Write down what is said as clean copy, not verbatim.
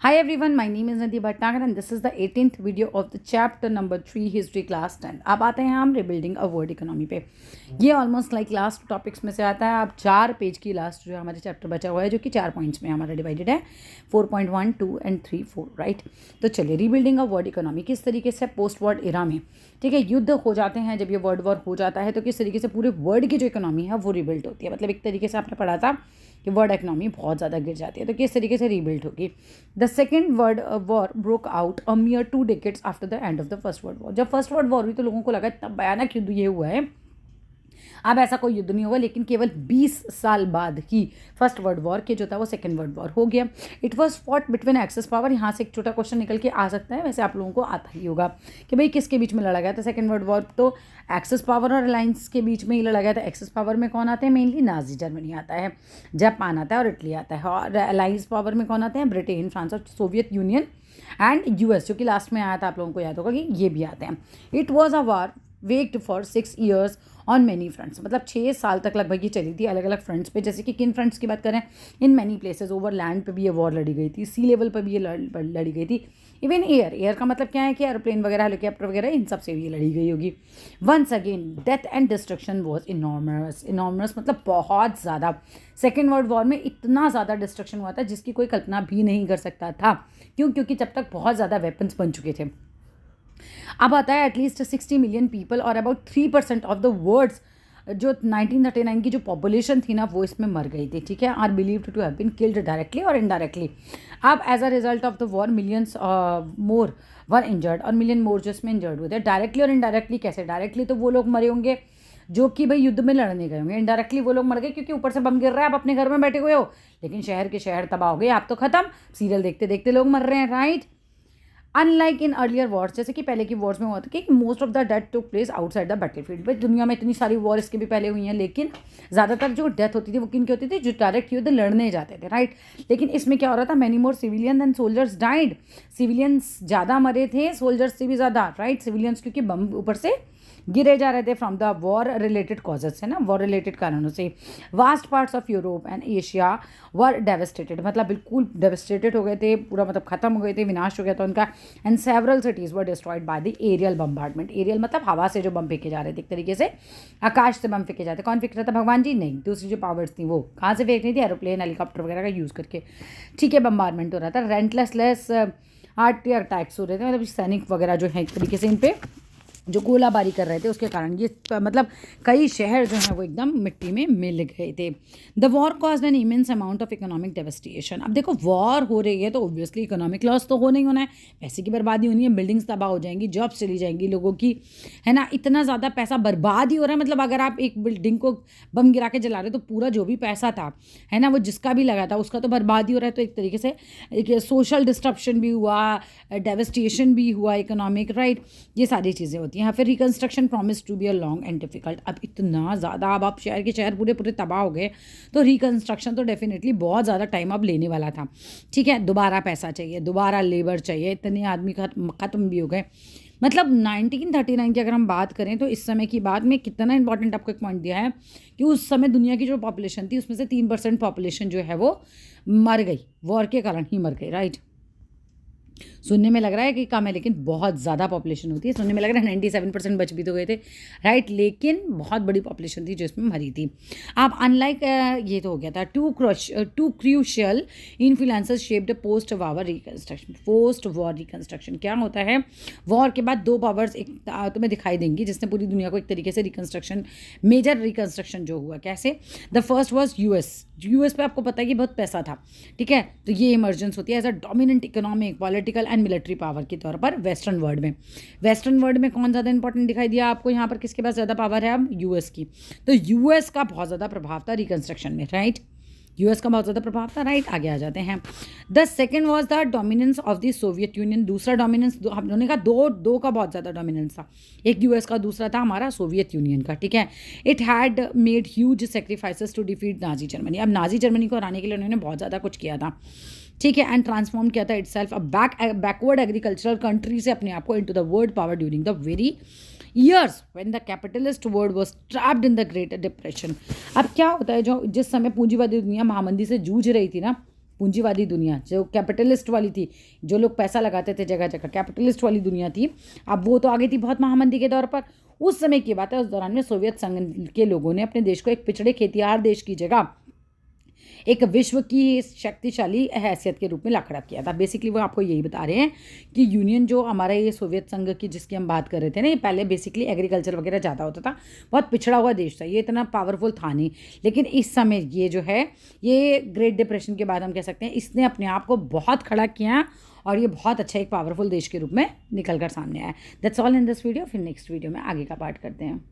Hi everyone, my name is Nidhi Bhatnagar and this is the 18th video of the chapter number 3 History Class 10. अब आते हैं हम rebuilding a world economy पे। ये almost like last topics में से आता है। अब 4 पेज की लास्ट जो हमारे चैप्टर बचा हुआ है जो कि 4 पॉइंट्स में हमारा डिवाइडेड है 4.1, 2 एंड 3, 4 राइट। तो चलिए, रिबिल्डिंग अ वर्ल्ड इकोनॉमी किस तरीके से पोस्ट वॉर इरा में, ठीक है, युद्ध हो जाते हैं, जब ये वर्ल्ड वॉर हो जाता है तो किस तरीके से पूरे वर्ल्ड की जो इकोनॉमी है वो रिबिल्ड होती है। मतलब एक तरीके से आपने पढ़ा था कि वर्ल्ड इकोनॉमी बहुत ज़्यादा गिर जाती है, तो किस तरीके से रीबिल्ड होगी। The second world war broke out a मियर 2 decades after the end of the first world war. जब फर्स्ट वर्ल्ड वॉर हुई तो लोगों को लगा इतना भयानक युद्ध ये हुआ है, अब ऐसा कोई युद्ध नहीं होगा, लेकिन केवल 20 साल बाद ही फर्स्ट वर्ल्ड वॉर के जो था वो सेकेंड वर्ल्ड वॉर हो गया। It was fought between axis power. यहाँ से एक छोटा क्वेश्चन निकल के आ सकता है, वैसे आप लोगों को आता ही होगा कि भाई किसके बीच में लड़ा गया था सेकेंड वर्ल्ड वॉर। तो एक्सेस पावर और अलायंस के बीच में ही लड़ा गया था। एक्सेस पावर में कौन आते हैं? मेनली नाजी जर्मनी आता है, जापान आता है और इटली आता है। और अलायंस पावर में कौन आते हैं? ब्रिटेन, फ्रांस और सोवियत यूनियन एंड यूएस, जो कि लास्ट में आया था। आप लोगों को याद होगा कि ये भी आते हैं। It was a war waged for 6 years on many fronts. मतलब 6 साल तक लगभग ये चली थी अलग अलग फ्रंट्स पे। जैसे कि किन फ्रंट्स की बात करें, in many places over land पे भी ये वॉर लड़ी गई थी, सी लेवल पर भी ये लड़ी गई थी, इवन एयर का मतलब क्या है कि एरोप्लेन वगैरह, हेलीकॉप्टर वगैरह, इन सब से भी ये लड़ी गई होगी। Once again death and destruction was enormous मतलब बहुत ज़्यादा। सेकेंड वर्ल्ड वॉर में इतना ज़्यादा डिस्ट्रक्शन हुआ था जिसकी कोई कल्पना भी नहीं कर सकता था। क्योंकि जब तक बहुत ज़्यादा वेपन्स बन चुके थे। अब आता है एटलीस्ट 60 million पीपल और अबाउट 3% ऑफ द वर्ल्ड्स जो 1939 की जो पॉपुलेशन थी ना वो इसमें मर गई थी, ठीक है, are believed to have been killed directly और इनडायरेक्टली। अब as a result of the war millions more were injured और मिलियन मोर जो इसमें इंजर्ड हुए थे। डायरेक्टली और इनडायरेक्टली कैसे? डायरेक्टली तो वो लोग मरे होंगे जो कि भाई युद्ध में लड़ने गए होंगे। इनडायरेक्टली वो लोग मर गए क्योंकि ऊपर से बम गिर रहा है, आप अपने घर में बैठे हुए हो, लेकिन शहर के शहर तबाह हो गए, आप तो खत्म, सीरियल देखते देखते लोग मर रहे हैं, right. Unlike in earlier Wars, जैसे कि पहले की वॉर्स में हुआ था कि most of the death took place outside the battlefield. भाई दुनिया में इतनी सारी वॉर इसके भी पहले हुई हैं, लेकिन ज़्यादातर जो डेथ होती थी वो किन की होती थी? जो डायरेक्ट युद्ध लड़ने जाते थे, राइट। लेकिन इसमें क्या हो रहा था? Many more civilian and soldiers died. Civilians ज़्यादा मरे थे सोल्जर्स से भी ज़्यादा, राइट। सिविलियंस क्योंकि बम ऊपर से गिरे जा रहे थे from the war related causes है ना, वॉर रिलेटेड कारणों से। Vast parts of Europe and Asia were devastated, मतलब बिल्कुल डेवस्टेटेड हो गए थे, पूरा मतलब खत्म हो गए थे, विनाश हो गया था उनका। And several cities were destroyed by the aerial bombardment. Aerial मतलब हवा से जो बम फेंके जा रहे थे, एक तरीके से आकाश से बम फेंके जाते। कौन फेंक रहा था? भगवान जी नहीं, दूसरी जो पावर्स थी वो कहाँ से फेंक रही थी? एरोप्लेन, हेलीकॉप्टर वगैरह का यूज़ करके, ठीक है, बम्बार्डमेंट हो रहा था। रेंटलेस आर्टिलरी अटैक्स हो रहे थे, मतलब सैनिक वगैरह जो है एक तरीके से इन पे जो गोलाबारी कर रहे थे उसके कारण ये मतलब कई शहर जो हैं वो एकदम मिट्टी में मिल गए थे। The war caused an immense amount of economic devastation. अब देखो, वॉर हो रही है तो ऑब्वियसली इकोनॉमिक लॉस तो होना ही होना है, पैसे की बर्बादी होनी है, बिल्डिंग्स तबाह हो जाएंगी, जॉब्स चली जाएंगी लोगों की, है ना। इतना ज़्यादा पैसा बर्बाद ही हो रहा है। मतलब अगर आप एक बिल्डिंग को बम गिरा के जला रहे हो तो पूरा जो भी पैसा था, है ना, वो जिसका भी लगा था उसका तो बर्बाद ही हो रहा है। तो एक तरीके से एक सोशल डिस्ट्रप्शन भी हुआ, डेवस्टेशन भी हुआ इकोनॉमिक, राइट। ये सारी चीज़ें होती हैं। फिर reconstruction promise to be a long and difficult. अब इतना ज़्यादा, अब आप शहर के शहर पूरे पूरे तबाह हो गए तो रिकंस्ट्रक्शन तो डेफिनेटली बहुत ज़्यादा टाइम अब लेने वाला था, ठीक है। दोबारा पैसा चाहिए, दोबारा लेबर चाहिए, इतने आदमी ख़त्म भी हो गए। मतलब 1939 की अगर हम बात करें तो इस समय की बात में कितना इंपॉर्टेंट आपको एक पॉइंट दिया है कि उस समय दुनिया की जो पॉपुलेशन थी उसमें से 3% पॉपुलेशन जो है वो मर गई, वॉर के कारण ही मर गई, राइट। सुनने में लग रहा है कि कम है, लेकिन बहुत ज़्यादा पॉपुलेशन होती है। सुनने में लग रहा है 97% बच भी तो गए थे, राइट, लेकिन बहुत बड़ी पॉपुलेशन थी जो इसमें मरी थी। अब अनलाइक ये तो हो गया था। Two crucial influences shaped post war reconstruction. Post war reconstruction क्या होता है? वॉर के बाद 2 पावर्स एक तुम्हें दिखाई देंगी जिसने पूरी दुनिया को एक तरीके से रिकंस्ट्रक्शन, मेजर रिकंस्ट्रक्शन जो हुआ। कैसे? द फर्स्ट वॉज यूएस पे आपको पता है कि बहुत पैसा था, ठीक है, तो ये इमर्जेंस होती है as a dominant economic, political and military power के तौर पर वेस्टर्न वर्ल्ड में। वेस्टर्न वर्ल्ड में कौन ज़्यादा इंपॉर्टेंट दिखाई दिया आपको यहाँ पर? किसके पास ज़्यादा पावर है? अब यूएस की। तो यूएस का बहुत ज़्यादा प्रभाव था रिकंस्ट्रक्शन में, राइट। यूएस का बहुत ज़्यादा प्रभाव था, राइट। आगे आ जाते हैं। The second was the dominance of the Soviet union. दूसरा डोमिनेंस हमने कहा दो का बहुत ज़्यादा डोमिनेंस था। एक यूएस का, दूसरा था हमारा सोवियत यूनियन का, ठीक है। It had made huge sacrifices to defeat Nazi Germany. अब नाजी जर्मनी को हराने के लिए उन्होंने बहुत ज़्यादा कुछ किया था, ठीक है, एंड ट्रांसफॉर्म किया था itself a backward agricultural country से अपने आप को into the world power during the very years when the capitalist world was trapped in the great depression। अब क्या होता है, जो जिस समय पूंजीवादी दुनिया महामंदी से जूझ रही थी ना, पूंजीवादी दुनिया जो कैपिटलिस्ट वाली थी, जो लोग पैसा लगाते थे जगह जगह, कैपिटलिस्ट वाली दुनिया थी, अब वो तो आगे थी बहुत महामंदी के दौर पर। उस समय की बात है, उस दौरान में सोवियत संघ के लोगों ने अपने देश को एक पिछड़े खेतिहर देश की जगह एक विश्व की शक्तिशाली हैसियत के रूप में ला खड़ा किया था। बेसिकली वो आपको यही बता रहे हैं कि यूनियन जो हमारा ये सोवियत संघ की जिसकी हम बात कर रहे थे ना, ये पहले बेसिकली एग्रीकल्चर वगैरह ज़्यादा होता था, बहुत पिछड़ा हुआ देश था, ये इतना पावरफुल था नहीं। लेकिन इस समय ये जो है, ये ग्रेट डिप्रेशन के बाद हम कह सकते हैं इसने अपने आप को बहुत खड़ा किया और ये बहुत अच्छा एक पावरफुल देश के रूप में निकल कर सामने आया। That's all in this video. फिर नेक्स्ट वीडियो में आगे का पार्ट करते हैं।